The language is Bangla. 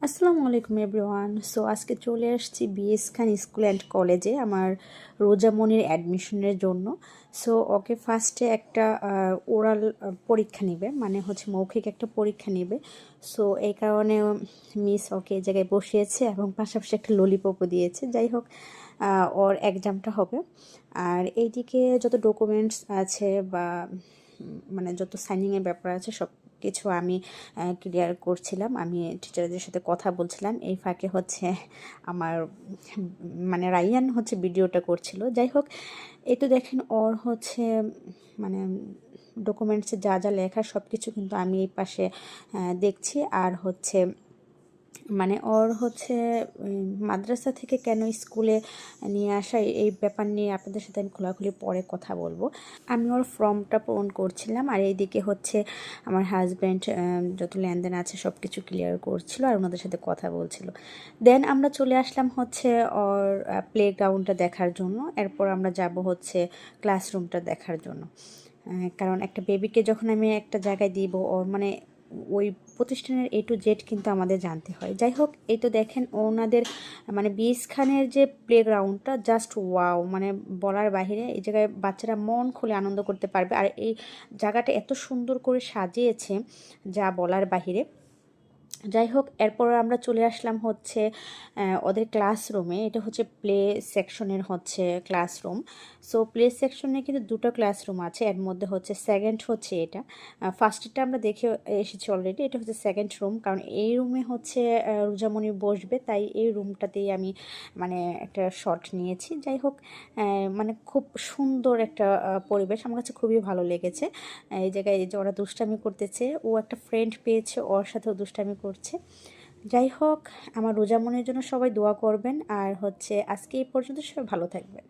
আসসালামু আলাইকুম এভরিওয়ান। সো আজকে চলে আসছি বিএস খান স্কুল অ্যান্ড কলেজে আমার রোজামনির অ্যাডমিশনের জন্য। সো ওকে ফার্স্টে একটা ওরাল পরীক্ষা নেবে, মানে হচ্ছে মৌখিক একটা পরীক্ষা নেবে। সো এই কারণে মিস ওকে এই জায়গায় বসিয়েছে এবং পাশাপাশি একটা ললিপপও দিয়েছে। যাই হোক, ওর এক্সামটা হবে। আর এইদিকে যত ডকুমেন্টস আছে বা মানে যত সাইনিংয়ের ব্যাপার আছে সব কিছু আমি ক্লিয়ার করছিলাম। আমি টিচারদের সাথে কথা বলছিলাম, এই ফাঁকে হচ্ছে আমার মানে রাইয়ান হচ্ছে ভিডিওটা করছিল। যাই হোক, এই তো দেখেন ওর হচ্ছে মানে ডকুমেন্টসে যা যা লেখা সব কিছু কিন্তু আমি এই পাশে দেখছি। আর হচ্ছে মানে ওর হচ্ছে মাদ্রাসা থেকে কেন স্কুলে নিয়ে আসা এই ব্যাপার নিয়ে আপনাদের সাথে আমি খোলাখুলি পরে কথা বলবো। আমি ওর ফর্মটা পূরণ করছিলাম আর এইদিকে হচ্ছে আমার হাজব্যান্ড যত লেনদেন আছে সব কিছু ক্লিয়ার করছিল আর ওনাদের সাথে কথা বলছিল। দেন আমরা চলে আসলাম হচ্ছে ওর প্লে গ্রাউন্ডটা দেখার জন্য। এরপর আমরা যাব হচ্ছে ক্লাসরুমটা দেখার জন্য। কারণ একটা বেবিকে যখন আমি একটা জায়গায় দিব ওর মানে ওই প্রতিষ্ঠানের A to Z কিন্তু আমাদের জানতে হয়। যাই হোক, এই তো দেখেন ওনাদের মানে বিএস খানের যে প্লেগ্রাউন্ডটা জাস্ট ওয়াও, মানে বলার বাহিরে। এই জায়গায় বাচ্চারা মন খুলে আনন্দ করতে পারবে আর এই জায়গাটা এত সুন্দর করে সাজিয়েছে যা বলার বাহিরে। যাই হোক, এরপর আমরা চলে আসলাম হচ্ছে ওদের ক্লাসরুমে। এটা হচ্ছে প্লে সেকশনের হচ্ছে ক্লাসরুম। সো প্লে সেকশনে কিন্তু দুটো ক্লাসরুম আছে, এর মধ্যে হচ্ছে সেকেন্ড হচ্ছে এটা। ফার্স্টটা আমরা দেখে এসেছি অলরেডি, এটা হচ্ছে সেকেন্ড রুম। কারণ এই রুমে হচ্ছে রোজামণি বসবে, তাই এই রুমটাতেই আমি মানে একটা শট নিয়েছি। যাই হোক, মানে খুব সুন্দর একটা পরিবেশ, আমার কাছে খুবই ভালো লেগেছে। এই জায়গায় যে ওরা দুষ্টামি করতেছে, ও একটা ফ্রেন্ড পেয়েছে, ওর সাথেও দুষ্টামি করছে। যাই হোক, আমার রোজামনির জন্য সবাই দোয়া করবেন। আর হচ্ছে আজকে এই পর্যন্ত, সবাই ভালো থাকবেন।